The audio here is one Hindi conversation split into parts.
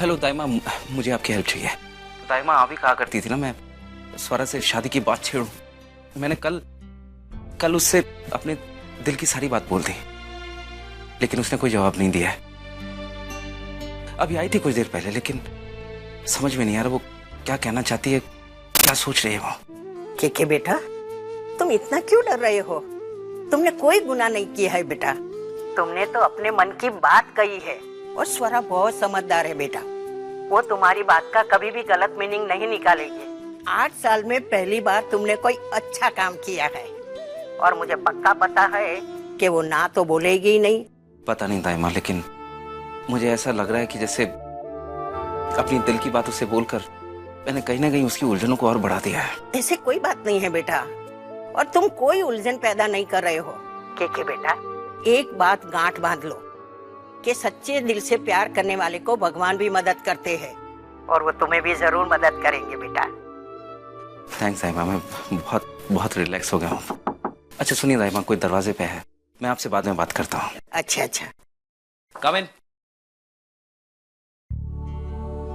हेलो दाइमा, मुझे आपकी हेल्प चाहिए। दाइमा आप ही कहा करती थी ना मैं स्वरा से शादी की बात छेड़ूं। मैंने कल उससे अपने दिल की सारी बात बोल दी, लेकिन उसने कोई जवाब नहीं दिया है। अभी आई थी कुछ देर पहले, लेकिन समझ में नहीं आ रहा वो क्या कहना चाहती है, क्या सोच रही है वो। के बेटा, तुम इतना क्यों डर रहे हो? तुमने कोई गुनाह नहीं किया है बेटा। तुमने तो अपने मन की बात कही है और स्वरा बहुत समझदार है बेटा। वो तुम्हारी बात का कभी भी गलत मीनिंग नहीं निकालेगी। 8 साल में पहली बार तुमने कोई अच्छा काम किया है और मुझे पक्का पता है कि वो ना तो बोलेगी ही नहीं। पता नहीं दाइमा, लेकिन मुझे ऐसा लग रहा है कि जैसे अपनी दिल की बात उसे बोलकर मैंने कहीं ना कहीं उसकी उलझनों को और बढ़ा दिया है। ऐसे कोई बात नहीं है बेटा, और तुम कोई उलझन पैदा नहीं कर रहे हो। के बेटा, एक बात गांठ बांध लो कि सच्चे दिल से प्यार करने वाले को भगवान भी मदद करते हैं और वो तुम्हें भी जरूर मदद करेंगे बेटा। थैंक्स दाइमा, मैं बहुत रिलैक्स हो गया हूँ। अच्छा सुनिए दाइमा, कोई दरवाजे पे है, मैं आपसे बाद में बात करता हूँ। अच्छा। कम इन।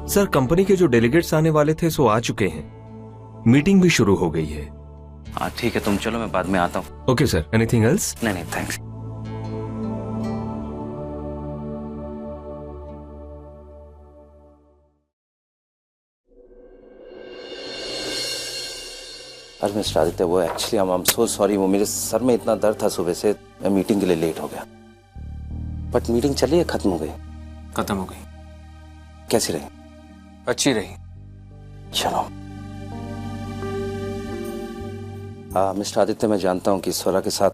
सर, कंपनी के जो डेलीगेट्स आने वाले थे सो आ चुके हैं। मीटिंग भी शुरू हो गई है। हाँ ठीक है, तुम चलो, मैं बाद में आता हूँ। Okay sir, anything else? नहीं थैंक्स। अरे मिस्टर आदित्य, वो actually I am so sorry, वो मेरे सर में इतना दर्द था सुबह से, मैं मीटिंग के लिए लेट हो गया। बट मीटिंग चली है, खत्म हो गई। खत्म हो गई। कैसी रही? अच्छी रही। चलो। हाँ मिस्टर आदित्य, मैं जानता हूँ कि स्वरा के साथ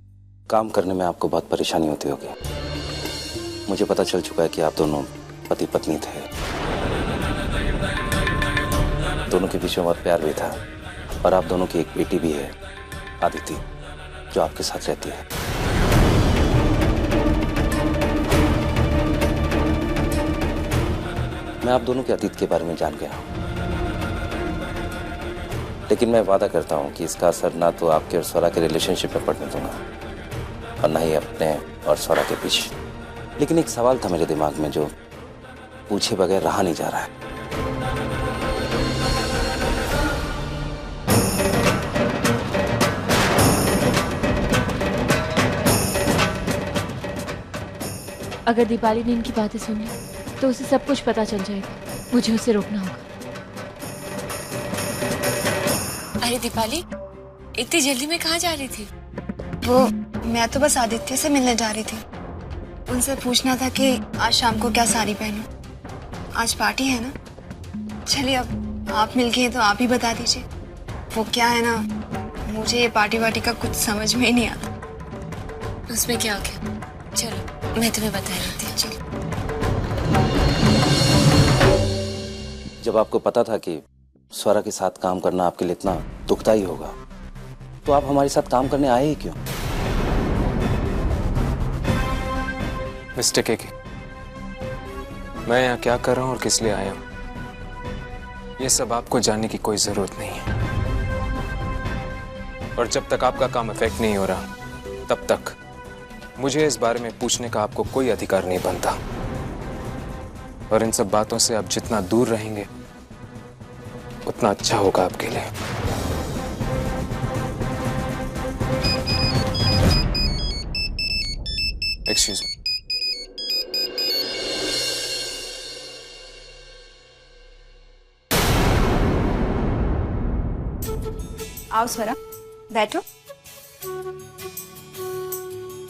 काम करने में आपको बहुत परेशानी होती होगी। मुझे पता चल चुका है कि आप दोनों पति पत्नी थे, दोनों के बीच में बहुत प्यार भी था, और आप दोनों की एक बेटी भी है, आदिति, जो आपके साथ रहती है। मैं आप दोनों के अतीत के बारे में जान गया हूं, लेकिन मैं वादा करता हूं कि इसका असर ना तो आपके और स्वरा के रिलेशनशिप में पड़ने दूंगा और ना ही अपने और स्वरा के बीच। लेकिन एक सवाल था मेरे दिमाग में जो पूछे बगैर रहा नहीं जा रहा है। अगर दीपाली ने इनकी बातें सुनी तो उसे सब कुछ पता चल जाएगा। मुझे उसे रोकना होगा। अरे दीपाली, इतनी जल्दी में कहाँ जा रही थी? वो मैं तो बस आदित्य से मिलने जा रही थी। उनसे पूछना था कि आज शाम को क्या साड़ी पहनूं। आज पार्टी है ना। चलिए, अब आप मिल गए तो आप ही बता दीजिए। वो क्या है ना, मुझे ये पार्टी वार्टी का कुछ समझ में ही नहीं आता। उसमें क्या हो गया? चलो मैं तुम्हें बता देती हूँ। चलो। जब आपको पता था कि स्वरा के साथ काम करना आपके लिए इतना दुखदाई होगा, तो आप हमारे साथ काम करने आए ही क्यों? मिस्टेक है कि मैं यहाँ क्या कर रहा हूँ और किस लिए आया हूँ, ये सब आपको जानने की कोई जरूरत नहीं है। और जब तक आपका काम इफेक्ट नहीं हो रहा, तब तक मुझे इस बारे में पूछने का आपको कोई अधिकार नहीं बनता। और इन सब बातों से आप जितना दूर रहेंगे उतना अच्छा होगा आपके लिए। Excuse me. आओ स्वरा, बैठो।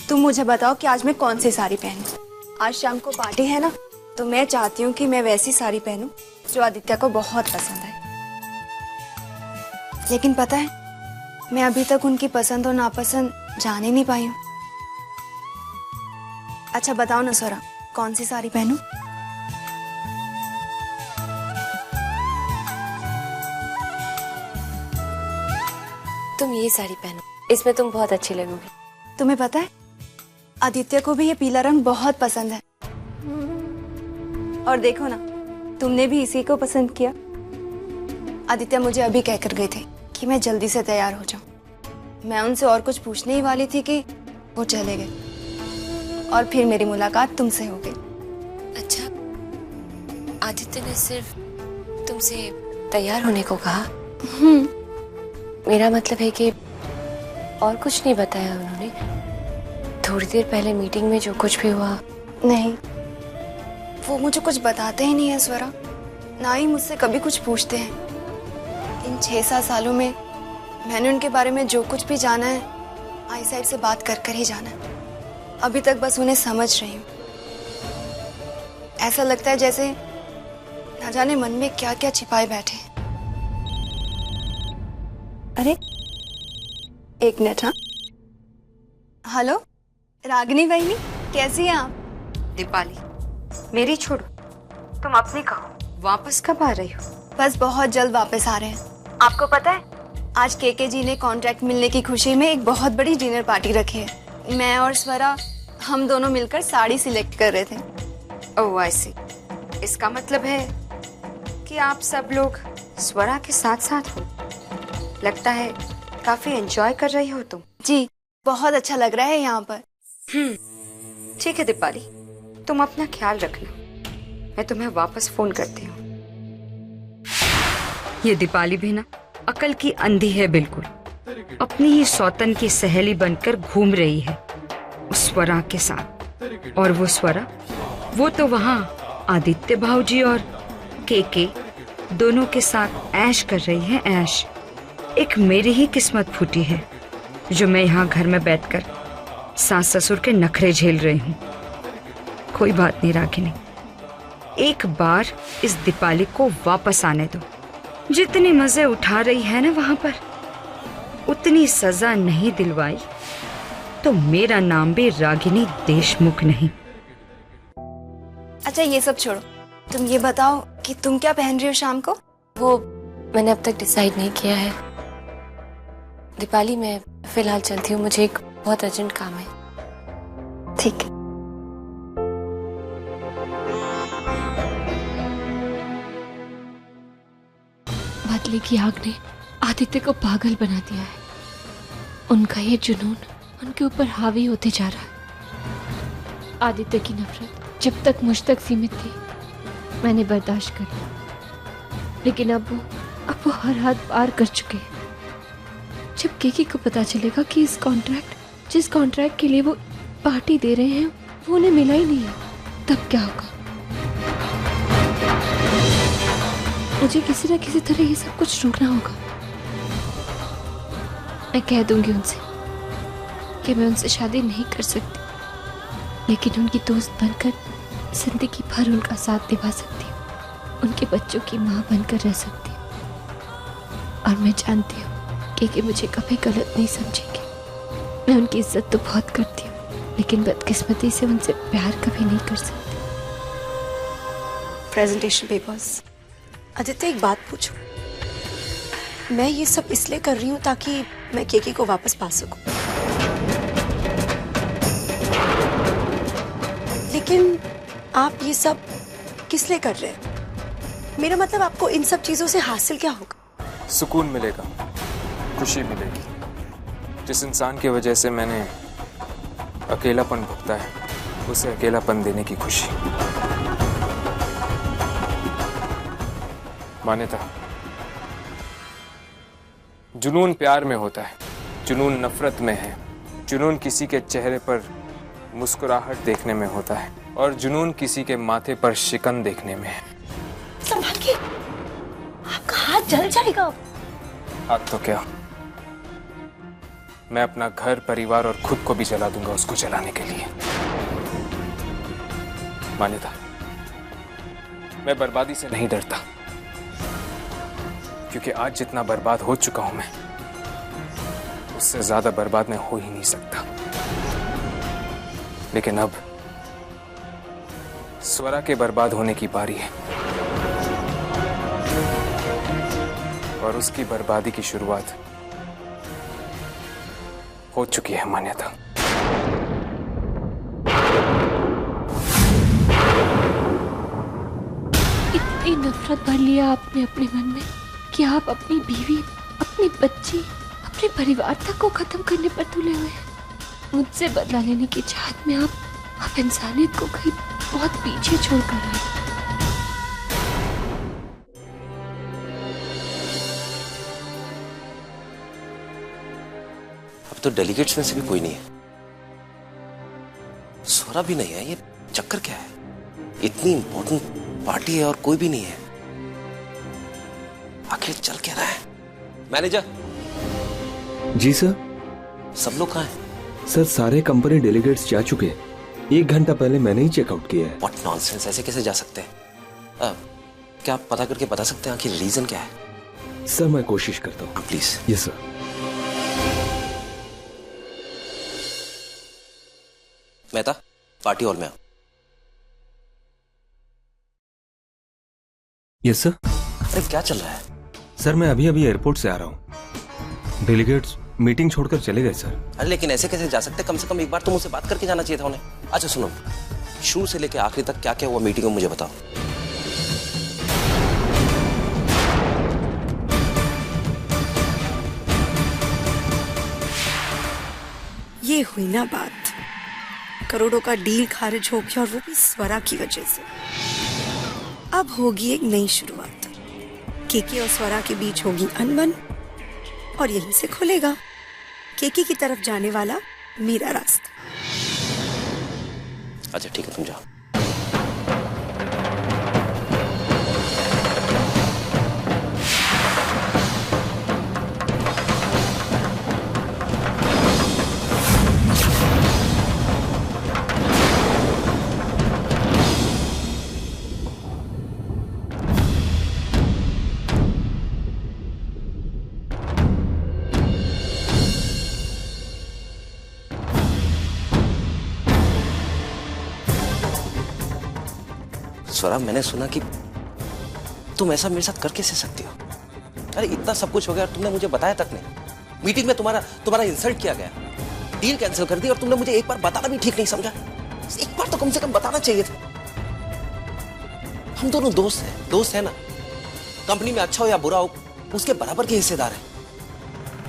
तुम मुझे बताओ कि आज मैं कौन सी साड़ी पहनूं। आज शाम को पार्टी है ना, तो मैं चाहती हूँ कि मैं वैसी साड़ी पहनूं जो आदित्य को बहुत पसंद है। लेकिन पता है, मैं अभी तक उनकी पसंद और नापसंद जान ही नहीं पाई हूँ। अच्छा बताओ ना स्वरा, कौन सी साड़ी पहनूं? तुम ये साड़ी पहनो, इसमें तुम बहुत अच्छी लगोगी। तुम्हें पता है, आदित्य को भी ये पीला रंग बहुत पसंद है। और देखो ना, तुमने भी इसी को पसंद किया। आदित्य मुझे अभी कहकर गए थे कि मैं जल्दी से तैयार हो जाऊं। मैं उनसे और कुछ पूछने ही वाली थी कि वो चले गए और फिर मेरी मुलाकात तुमसे हो गई। अच्छा, आदित्य ने सिर्फ तुमसे तैयार होने को कहा? मेरा मतलब है कि और कुछ नहीं बताया उन्होंने? थोड़ी देर पहले मीटिंग में जो कुछ भी हुआ। नहीं, वो मुझे कुछ बताते ही नहीं है स्वरा, ना ही मुझसे कभी कुछ पूछते हैं। इन 6-7 सालों में मैंने उनके बारे में जो कुछ भी जाना है, आई साहब से बात कर कर ही जाना है। अभी तक बस उन्हें समझ रही हूँ। ऐसा लगता है जैसे ना जाने मन में क्या क्या छिपाए बैठे। अरे एक मिनट। हाँ, हेलो रागिनी बहनी, कैसी हैं आप? दीपाली, मेरी छोड़ो, तुम अपनी कहो, वापस कब आ रही हो? बस बहुत जल्द वापस आ रहे हैं। आपको पता है, आज केके जी ने कॉन्ट्रैक्ट मिलने की खुशी में एक बहुत बड़ी डिनर पार्टी रखी है। मैं और स्वरा हम दोनों मिलकर साड़ी सिलेक्ट कर रहे थे। ओह आई सी। इसका मतलब है कि आप सब लोग स्वरा के साथ साथ हो। लगता है काफी एंजॉय कर रही हो तुम। जी, बहुत अच्छा लग रहा है यहाँ पर। ठीक है दीपाली, तुम अपना ख्याल रखना। मैं तुम्हें वापस फोन करती हूँ। ये दीपाली भी ना अकल की अंधी है बिल्कुल। अपनी ही सौतन की सहेली बनकर घूम रही है उस स्वरा के साथ। और वो स्वरा, वो तो वहाँ आदित्य भाऊजी और केके दोनों के साथ ऐश कर रही है, ऐश। एक मेरी ही किस्मत फूटी है जो मैं यहाँ घर में बैठकर सास ससुर के नखरे झेल रही हूँ। कोई बात नहीं रागिनी, एक बार इस दीपाली को वापस आने दो। जितने मजे उठा रही है ना वहां पर, उतनी सजा नहीं दिलवाई तो मेरा नाम भी रागिनी देशमुख नहीं। अच्छा ये सब छोड़ो, तुम ये बताओ कि तुम क्या पहन रही हो शाम को? वो मैंने अब तक डिसाइड नहीं किया है दीपाली। मैं फिलहाल चलती हूँ, मुझे एक बहुत अर्जेंट काम है। ठीक है। बदले की आग ने आदित्य को पागल बना दिया है। उनका ये जुनून उनके ऊपर हावी होते जा रहा है। आदित्य की नफरत जब तक मुझ तक सीमित थी मैंने बर्दाश्त कर लिया, लेकिन अब वो हर हद पार कर चुके हैं। जब केके को पता चलेगा कि जिस कॉन्ट्रैक्ट के लिए वो पार्टी दे रहे हैं वो उन्हें मिला ही नहीं है, तब क्या होगा? मुझे किसी न किसी तरह ये सब कुछ रोकना होगा। मैं कह दूंगी उनसे कि मैं उनसे शादी नहीं कर सकती, लेकिन उनकी दोस्त बनकर जिंदगी भर उनका साथ निभा सकती हूँ, उनके बच्चों की माँ बनकर रह सकती हूँ। और मैं जानती हूँ कि मुझे कभी गलत नहीं समझेंगे। मैं उनकी इज्जत तो बहुत करती हूँ, लेकिन बदकिस्मती से उनसे प्यार कभी नहीं कर सकती। Presentation papers. आदित्य एक बात पूछूं? मैं ये सब इसलिए कर रही हूँ ताकि मैं केके को वापस पा सकूं, लेकिन आप ये सब किस लिए कर रहे हैं? मेरा मतलब आपको इन सब चीजों से हासिल क्या होगा? सुकून मिलेगा, खुशी मिलेगी। जिस इंसान की वजह से मैंने अकेलापन भुगता है उसे अकेलापन देने की खुशी। मान्यता, जुनून प्यार में होता है, जुनून नफरत में है, जुनून किसी के चेहरे पर मुस्कुराहट देखने में होता है और जुनून किसी के माथे पर शिकन देखने में है। संभाल के, आपका हाथ जल जाएगा। हाथ तो क्या, मैं अपना घर, परिवार और खुद को भी जला दूंगा उसको जलाने के लिए। मान्यता, मैं बर्बादी से नहीं डरता, क्योंकि आज जितना बर्बाद हो चुका हूं मैं, उससे ज्यादा बर्बाद मैं हो ही नहीं सकता। लेकिन अब स्वरा के बर्बाद होने की बारी है और उसकी बर्बादी की शुरुआत हो चुकी है। मान्यता, इतनी नफरत भर लिया आपने अपने मन में कि आप अपनी बीवी, अपनी बच्ची, अपने परिवार तक को खत्म करने पर तुले हुए हैं। मुझसे बदला लेने की चाहत में आप इंसानियत को कहीं बहुत पीछे छोड़ कर आए। तो डेलीगेट्स में से भी कोई नहीं है, स्वरा भी नहीं है। ये चक्कर क्या है? इतनी इंपॉर्टेंट पार्टी है और कोई भी नहीं है। आखिर चल क्या रहा है? मैनेजर जी सर। सब लोग कहाँ हैं? सर सारे कंपनी डेलीगेट्स जा चुके हैं। 1 घंटा पहले मैंने ही चेकआउट किया है। व्हाट नॉनसेंस, ऐसे कैसे जा सकते हैं? क्या आप पता करके बता सकते हैं आखिर रीजन क्या है? सर मैं कोशिश करता हूँ। Please. Yes sir. Mehta, party hall में आओ। Yes sir. अरे क्या चल रहा है? सर मैं अभी अभी एयरपोर्ट से आ रहा हूँ। डेलीगेट्स मीटिंग छोड़कर चले गए सर। अरे लेकिन ऐसे कैसे जा सकते? कम से कम एक बार तो मुझसे बात करके जाना चाहिए था उन्हें। अच्छा सुनो, शुरू से लेकर आखिरी तक क्या क्या हुआ मीटिंग में मुझे बताओ। ये हुई ना बात, करोड़ों का डील खारिज हो गया और वो भी स्वरा की वजह से। अब होगी एक नई शुरुआत। केके और स्वरा के बीच होगी अनबन और यहीं से खुलेगा केके की तरफ जाने वाला मेरा रास्ता। अच्छा ठीक है, तुम जाओ। स्वरा, मैंने सुना कि तुम ऐसा मेरे साथ कर कैसे सकती हो? अरे इतना सब कुछ हो गया और तुमने मुझे बताया तक नहीं। मीटिंग में तुम्हारा इंसल्ट किया गया, डील कैंसिल कर दी और तुमने मुझे एक बार बताना भी ठीक नहीं समझा। एक बार तो कम से कम बताना चाहिए था। हम दोनों दोस्त हैं ना। कंपनी में अच्छा हो या बुरा हो, उसके बराबर के हिस्सेदार हैं।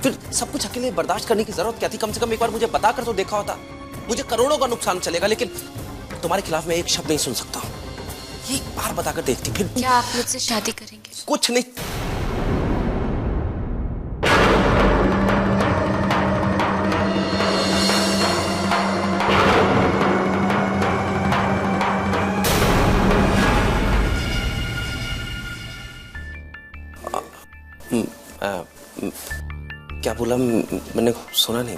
फिर सब कुछ अकेले बर्दाश्त करने की जरूरत क्या थी? कम से कम एक बार मुझे बता कर तो देखा होता। मुझे करोड़ों का नुकसान चलेगा, लेकिन तुम्हारे खिलाफ मैं एक शब्द नहीं सुन सकता। एक बार बताकर देखती फिर। क्या आप मुझसे शादी करेंगे? कुछ नहीं। क्या बोला? मैंने सुना नहीं।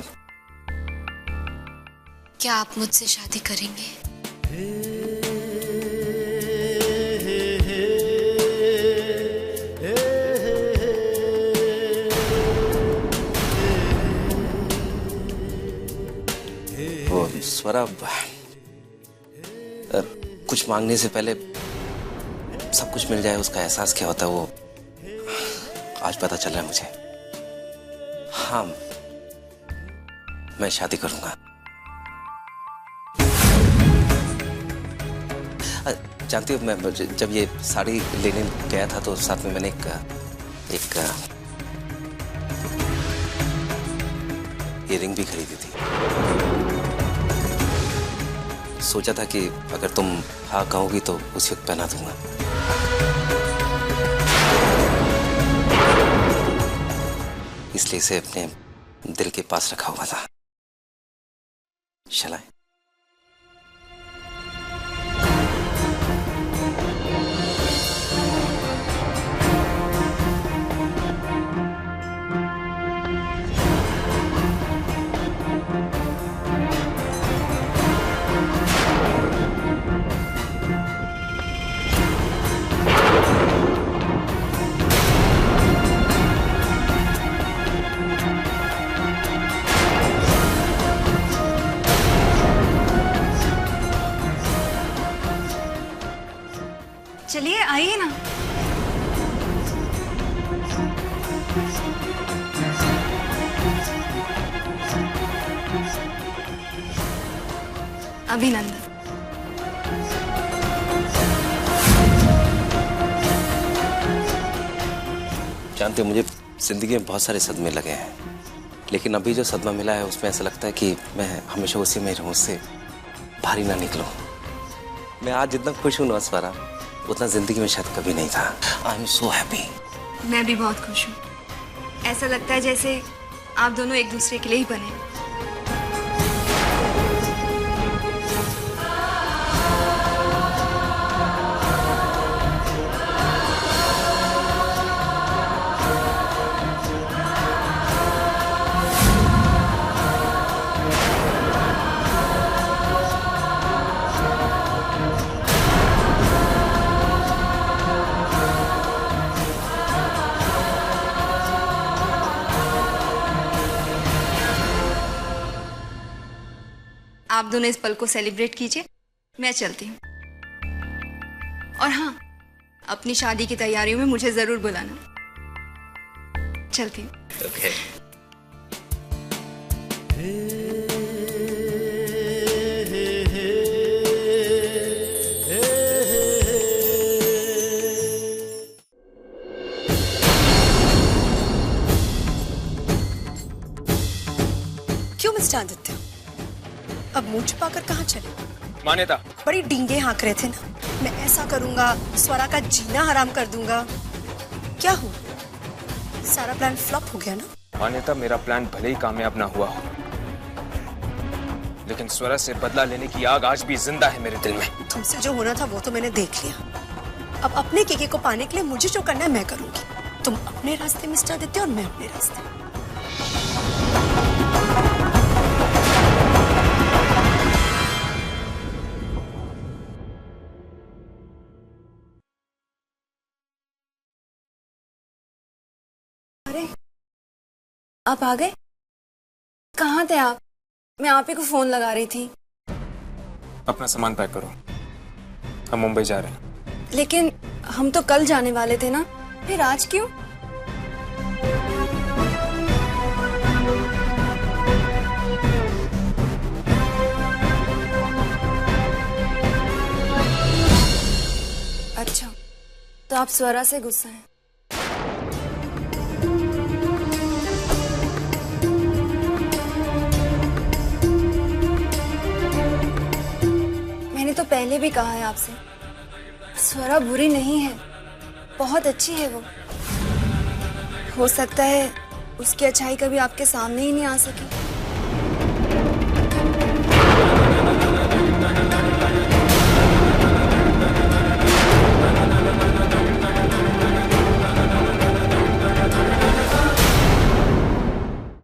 क्या आप मुझसे शादी करेंगे? स्वरा, कुछ मांगने से पहले सब कुछ मिल जाए उसका एहसास क्या होता है, वो आज पता चल रहा है मुझे। हाँ, मैं शादी करूंगा। जानती हो, मैं जब ये साड़ी लेने गया था तो साथ में मैंने एक इयररिंग भी खरीदी थी। सोचा था कि अगर तुम हाँ कहोगी तो उसी वक्त पहना दूंगा। इसलिए इसे अपने दिल के पास रखा हुआ था। चलाए। चलिए आइए ना। अभिनंदन। जानते हो, मुझे जिंदगी में बहुत सारे सदमे लगे हैं, लेकिन अभी जो सदमा मिला है उसमें ऐसा लगता है कि मैं हमेशा उसी में रहूं, उससे भारी ना निकलूं। मैं आज जितना खुश हूं ना स्वरा, उतना जिंदगी में शायद कभी नहीं था। I am so happy. मैं भी बहुत खुश हूँ। ऐसा लगता है जैसे आप दोनों एक दूसरे के लिए ही बने। आप दोनों इस पल को सेलिब्रेट कीजिए, मैं चलती हूँ। और हाँ, अपनी शादी की तैयारियों में मुझे जरूर बुलाना। चलती हूँ। Okay. क्यों मिस्टर आदित्य, अब मुंह छुपाकर कहाँ चले? मान्यता, बड़ी डींगे हाँक रहे थे ना, मैं ऐसा करूंगा, स्वरा का जीना हराम कर दूंगा। क्या हुआ? सारा प्लान फ्लॉप हो गया ना? मान्यता, मेरा प्लान भले ही कामयाब ना हुआ हो, लेकिन स्वरा से बदला लेने की आग आज भी जिंदा है मेरे दिल में। तुमसे जो होना था वो तो मैंने देख लिया। अब अपने केके को पाने के लिए मुझे जो करना है मैं करूंगी। तुम अपने रास्ते मिस्टर आदित्य और मैं अपने रास्ते। अरे, आप आ गए? कहाँ थे आप? मैं आप ही को फोन लगा रही थी। अपना सामान पैक करो, हम मुंबई जा रहे हैं। लेकिन हम तो कल जाने वाले थे ना, फिर आज क्यों? अच्छा, तो आप स्वरा से गुस्सा हैं? मैंने तो पहले भी कहा है आपसे, स्वरा बुरी नहीं है, बहुत अच्छी है वो। हो सकता है उसकी अच्छाई कभी आपके सामने ही नहीं आ सकी।